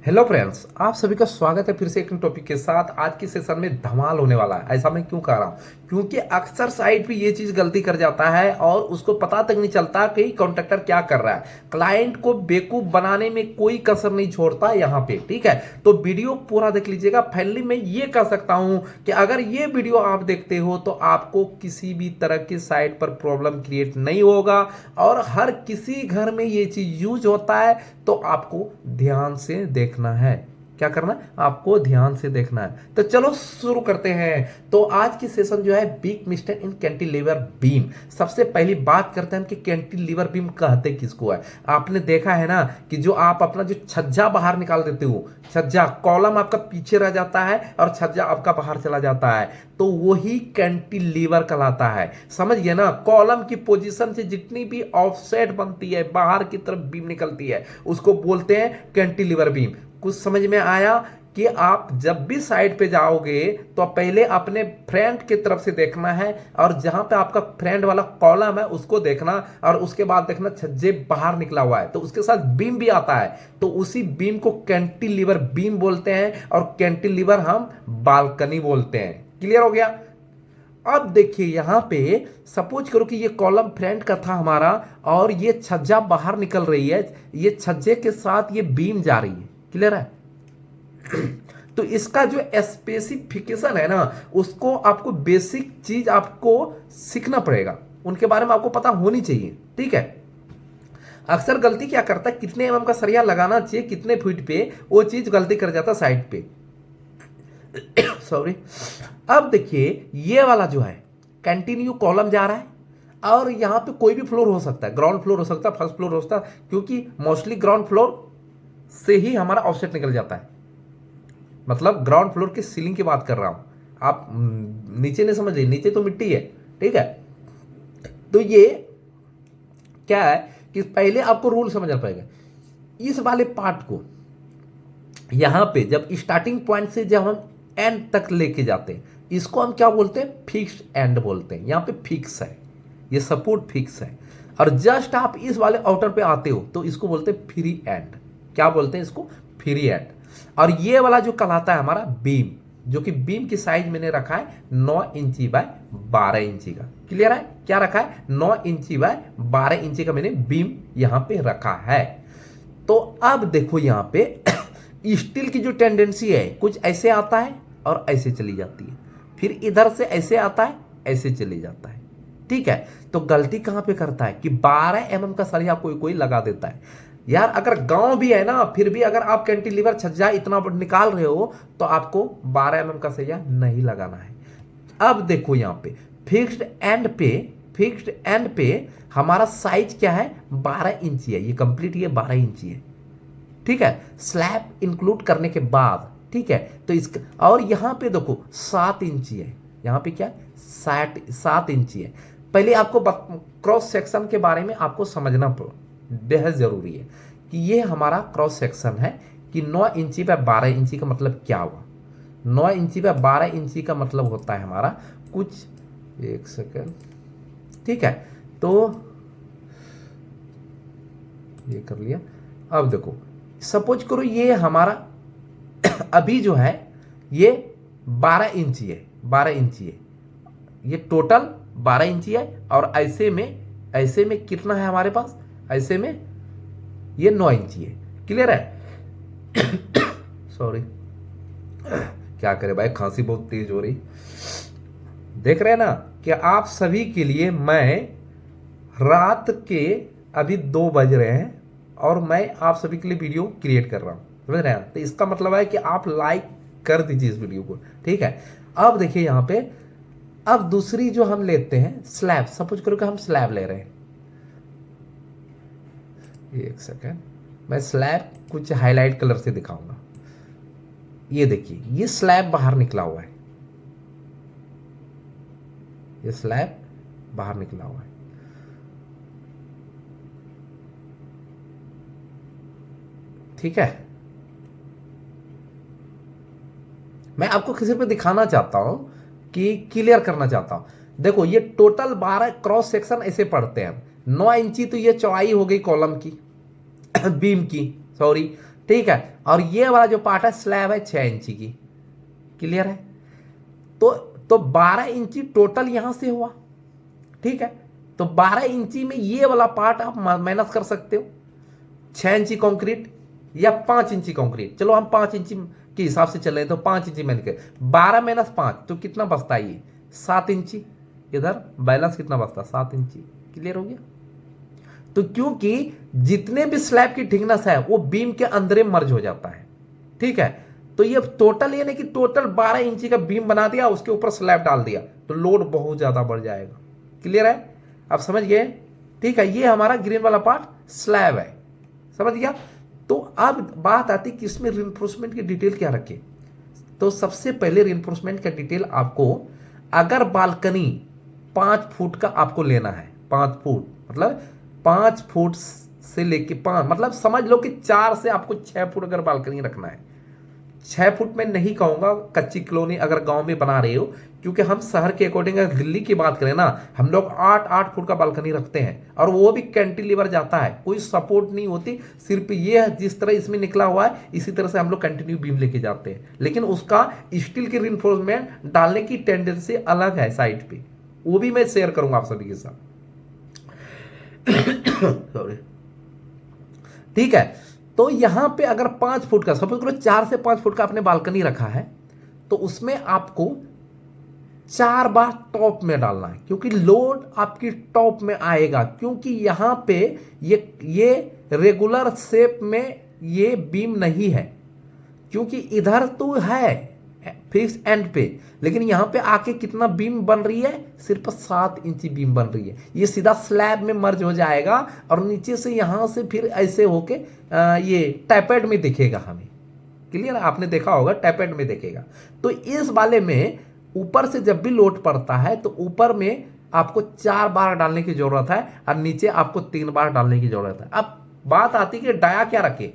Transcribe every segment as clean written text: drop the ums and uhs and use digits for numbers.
Hello friends, आप सभी का स्वागत है फिर से एक टॉपिक के साथ। आज की सेशन में धमाल होने वाला है। ऐसा मैं क्यों कह रहा हूँ? क्योंकि अक्सर साइट पे ये चीज गलती कर जाता है और उसको पता तक नहीं चलता कि कॉन्ट्रैक्टर क्या कर रहा है। क्लाइंट को बेवकूफ बनाने में कोई कसर नहीं छोड़ता यहाँ पे। ठीक है, तो वीडियो पूरा देख लीजिएगा। फाइनली मैं ये कह सकता हूँ कि अगर ये वीडियो आप देखते हो तो आपको किसी भी तरह की साइट पर प्रॉब्लम क्रिएट नहीं होगा और हर किसी घर में ये चीज यूज होता है। तो आपको ध्यान से देखना है। क्या करना है? आपको ध्यान से देखना है। तो चलो शुरू करते हैं। तो आज की सेशन जो है big mistake in cantilever beam. सबसे पहली बात करते हैं कि कैंटिलीवर बीम कहते किसको है। आपने देखा है ना कि जो आप अपना जो छज्जा बाहर निकाल देते हो, छज्जा कॉलम आपका पीछे रह जाता है और छज्जा आपका बाहर चला जाता है, तो वही कैंटिलीवर कहलाता है। समझ गए ना? कॉलम की पोजीशन से जितनी भी ऑफसेट बनती है, बाहर की तरफ बीम निकलती है, उसको बोलते हैं कैंटिलीवर बीम। कुछ समझ में आया कि आप जब भी साइड पे जाओगे तो पहले अपने फ्रंट की तरफ से देखना है और जहां पे आपका फ्रंट वाला कॉलम है उसको देखना और उसके बाद देखना छज्जे बाहर निकला हुआ है तो उसके साथ बीम भी आता है, तो उसी बीम को कैंटिलीवर बीम बोलते हैं और कैंटिलीवर हम बालकनी बोलते हैं। क्लियर हो गया? अब देखिए यहां पे सपोज करो कि ये कॉलम फ्रंट का था हमारा और ये छज्जा बाहर निकल रही है, ये छज्जे के साथ ये बीम जा रही है। क्लियर है? तो इसका जो स्पेसिफिकेशन है ना, उसको आपको बेसिक चीज आपको सीखना पड़ेगा, उनके बारे में आपको पता होनी चाहिए। ठीक है? अक्सर गलती क्या करता है, कितने एमएम का सरिया लगाना चाहिए, कितने फीट पे, वो चीज गलती कर जाता साइड पे। सॉरी। अब देखिए ये वाला जो है कंटिन्यू कॉलम जा रहा है और यहां पे कोई भी फ्लोर हो सकता है, ग्राउंड फ्लोर हो सकता है, फर्स्ट फ्लोर हो सकता है, क्योंकि मोस्टली ग्राउंड फ्लोर से ही हमारा ऑफसेट निकल जाता है। मतलब ग्राउंड फ्लोर की सीलिंग की बात कर रहा हूं, आप नीचे नहीं समझ रहे, नीचे तो मिट्टी है। ठीक है, तो ये क्या है कि पहले आपको रूल समझना पड़ेगा। इस वाले पार्ट को यहां पे जब स्टार्टिंग पॉइंट से जब हम एंड तक लेके जाते हैं, इसको हम क्या बोलते हैं? फिक्स्ड एंड बोलते हैं। यहां पे फिक्स है, ये सपोर्ट फिक्स है और जस्ट आप इस वाले आउटर पे आते हो तो इसको बोलते हैं फ्री एंड। क्या बोलते हैं इसको? Free and. और ये वाला जो कहलाता है हमारा बीम, जो कि बीम की साइज मैंने रखा है 9 इंची बाय 12 इंची का। क्लियर है? क्या रखा है? 9 इंची बाय 12 इंची का मैंने बीम यहां पे रखा है। तो अब देखो यहां पे स्टील की जो टेंडेंसी है, कुछ ऐसे आता है और ऐसे चली जाती है, फिर इधर से ऐसे आता है, ऐसे चले जाता है। ठीक है, तो गलती कहां पे करता है कि 12 एमएम का सरिया कोई कोई लगा देता है। यार अगर गांव भी है ना, फिर भी अगर आप कैंटिलीवर छज्जा इतना निकाल रहे हो तो आपको 12 एमएम का सरिया नहीं लगाना है। अब देखो यहां पे फिक्स्ड एंड पे हमारा साइज क्या है? 12 इंची है। ये कंप्लीट, ये 12 इंची है। ठीक है, स्लैब इंक्लूड करने के बाद। ठीक है, तो इसका और यहां पे देखो 7 इंची है। यहां पे क्या? 7 इंची है। पहले आपको क्रॉस सेक्शन के बारे में आपको समझना बेहद जरूरी है कि ये हमारा क्रॉस सेक्शन है कि 9 इंची पे 12 इंची का मतलब क्या हुआ। 9 इंची पे 12 इंची का मतलब होता है हमारा कुछ, एक सेकेंड। ठीक है, तो ये कर लिया। अब देखो सपोज करो ये हमारा अभी जो है ये 12 इंची है, 12 इंची है, ये टोटल 12 इंची है और ऐसे में कितना है हमारे पास? ऐसे में ये 9 इंची है। क्लियर है? सॉरी, क्या करे भाई, खांसी बहुत तेज हो रही। देख रहे हैं ना कि आप सभी के लिए मैं रात के अभी 2 बज रहे हैं और मैं आप सभी के लिए वीडियो क्रिएट कर रहा हूं। समझ रहे हैं? तो इसका मतलब है कि आप लाइक कर दीजिए इस वीडियो को। ठीक है, अब देखिए यहां पे अब दूसरी जो हम लेते हैं स्लैब। सपोज करो कि हम स्लैब ले रहे हैं। एक सेकेंड, मैं स्लैब कुछ हाईलाइट कलर से दिखाऊंगा। ये देखिए ये स्लैब बाहर निकला हुआ है, ये स्लैब बाहर निकला हुआ है। ठीक है, मैं आपको किसी पे दिखाना चाहता हूं कि क्लियर करना चाहता हूं। देखो ये टोटल 12 क्रॉस सेक्शन ऐसे पढ़ते हैं। 9 इंची तो ये चौड़ाई हो गई कॉलम की बीम की, सॉरी, ठीक है। और ये वाला जो पार्ट है स्लैब है 6 इंची की, क्लियर है। तो 12 इंची टोटल यहां से हुआ, ठीक है। तो 12 इंची में ये वाला पार्ट आप माइनस कर सकते हो, 6 इंची कंक्रीट या 5 इंची कंक्रीट। चलो हम 5 इंची के हिसाब से चल रहे हैं, तो 5 इंची मैंने कहा 12 माइनस 5 तो कितना बचता है, ये 7 इंची। इधर बैलेंस कितना बचता, 7 इंची, क्लियर हो गया। तो क्योंकि जितने भी स्लैब की थिकनेस है वो बीम के अंदर मर्ज हो जाता है, ठीक है। तो ये टोटल, ये नहीं कि टोटल 12 इंची का बीम बना दिया उसके ऊपर स्लैब डाल दिया, तो लोड बहुत ज्यादा बढ़ जाएगा, क्लियर है, आप समझ गए, ठीक है। ये हमारा ग्रीन वाला पार्ट स्लैब है, समझ गया। तो अब बात आती कि इसमें रिइंफोर्समेंट की डिटेल क्या रखे। तो सबसे पहले रिइंफोर्समेंट का डिटेल आपको, अगर बालकनी 5 फुट का आपको लेना है, 5 फुट मतलब 5 फुट से लेके 5 मतलब समझ लो कि 4 से आपको 6 फुट अगर बालकनी रखना है, 6 फुट में नहीं कहूंगा, कच्ची कॉलोनी अगर गांव में बना रहे हो, क्योंकि हम शहर के अकॉर्डिंग अगर दिल्ली की बात करें ना, हम लोग 8-8 फुट का बालकनी रखते हैं, और वो भी कैंटिलीवर जाता है, कोई सपोर्ट नहीं होती, सिर्फ ये जिस तरह इसमें निकला हुआ है इसी तरह से हम लोग कंटिन्यू बीम लेके जाते हैं, लेकिन उसका स्टील की रिइंफोर्समेंट डालने की टेंडेंसी अलग है साइड पे, वो भी मैं शेयर करूंगा आप सभी के साथ। सॉरी, ठीक है। तो यहां पे अगर 5 फुट का, सपोज करो 4 से 5 फुट का आपने बालकनी रखा है, तो उसमें आपको 4 बार टॉप में डालना है, क्योंकि लोड आपकी टॉप में आएगा, क्योंकि यहां पे ये रेगुलर शेप में ये बीम नहीं है, क्योंकि इधर तो है फिक्स एंड पे, लेकिन यहां पे आके कितना बीम बन रही है, सिर्फ 7 इंची बीम बन रही है। ये सीधा स्लैब में मर्ज हो जाएगा और नीचे से यहां से फिर ऐसे होके ये टैपेड में दिखेगा हमें, क्लियर, आपने देखा होगा टैपेड में दिखेगा। तो इस वाले में ऊपर से जब भी लोड पड़ता है तो ऊपर में आपको 4 बार डालने की जरूरत है और नीचे आपको 3 बार डालने की जरूरत है। अब बात आती है कि डाया क्या रखे,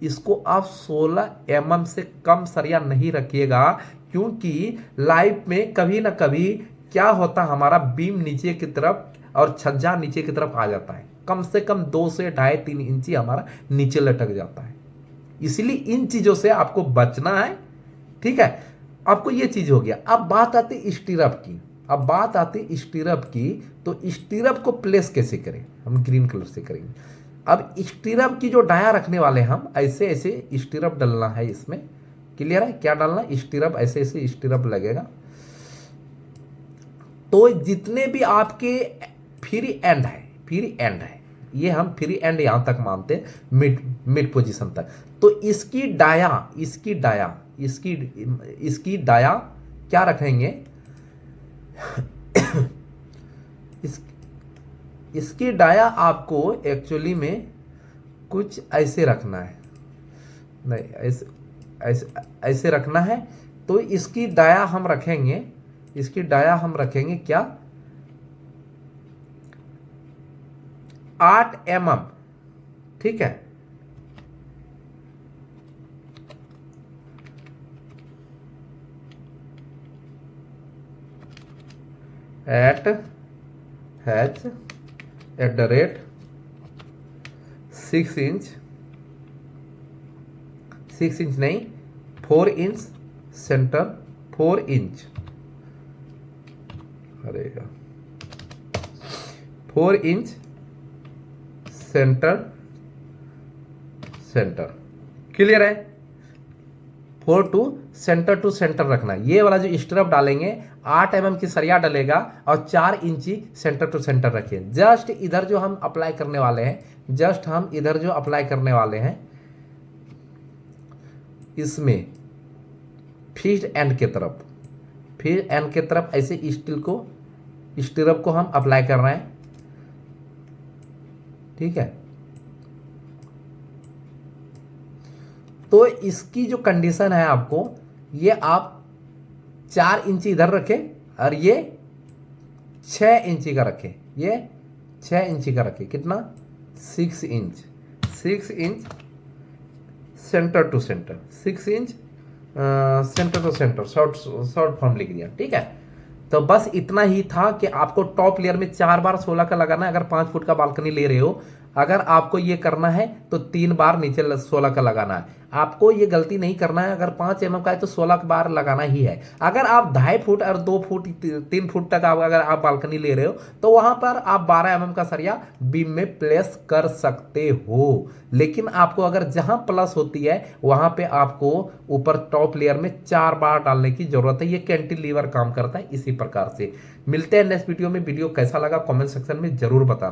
इसको आप 16 mm से कम सरिया नहीं रखिएगा, क्योंकि लाइफ में कभी ना कभी क्या होता, हमारा बीम नीचे की तरफ और छज्जा नीचे की तरफ आ जाता है, कम से कम 2 से 2.5-3 इंची हमारा नीचे लटक जाता है, इसलिए इन चीजों से आपको बचना है, ठीक है। आपको ये चीज हो गया। अब बात आती स्टीरअप की, अब बात आती स्टीरअप की, तो स्टीरअप को प्लेस कैसे करें, हम ग्रीन कलर से करेंगे। अब स्टीरअप की जो डाया रखने वाले हम ऐसे ऐसे स्टीरअप डालना है इसमें, क्लियर है, क्या डालना, स्टीरअप, ऐसे ऐसे स्टीरअप लगेगा। तो जितने भी आपके फ्री एंड है, ये हम फ्री एंड यहां तक मानते हैं, मिड पोजीशन तक। तो इसकी डाया क्या रखेंगे, इसकी डाया आपको एक्चुअली में कुछ ऐसे रखना है, नहीं ऐसे ऐसे ऐसे रखना है। तो इसकी डाया हम रखेंगे, क्या, 8 mm, ठीक है। @6 इंच नहीं, 4 इंच सेंटर, 4 इंच, अरे 4 इंच सेंटर, क्लियर है। 4 टू सेंटर रखना है। ये वाला जो स्ट्रप डालेंगे 8 mm की सरिया डलेगा और 4 इंची सेंटर टू सेंटर रखिए। जस्ट इधर जो हम अप्लाई करने वाले हैं, इसमें फिक्स्ड एंड के तरफ ऐसे स्टीरअप को हम अप्लाई कर रहे हैं, ठीक है। तो इसकी जो कंडीशन है आपको, ये आप 4 इंची इधर रखें और ये 6 इंची का रखें, ये 6 इंची का रखें, कितना, 6 inch centre to centre, 6 inch centre to centre, short form लिख दिया, ठीक है। तो बस इतना ही था कि आपको टॉप लेयर में 4 बार 16 का लगाना है, अगर 5 फुट का बालकनी ले रहे हो, अगर आपको ये करना है तो 3 बार नीचे 16 का लगाना है। आपको ये गलती नहीं करना है, अगर 5 mm का है तो 16 बार लगाना ही है। अगर आप 2.5 फुट और 2 फुट 3 फुट तक अगर आप बालकनी ले रहे हो तो वहां पर आप 12 mm का सरिया बीम में प्लेस कर सकते हो। लेकिन आपको अगर जहां प्लस होती है वहां पे आपको ऊपर टॉप लेयर में 4 बार डालने की जरूरत है। ये कैंटिलीवर काम करता है इसी प्रकार से। मिलते हैं नेक्स्ट वीडियो में। वीडियो कैसा लगा कमेंट सेक्शन में जरूर बताना।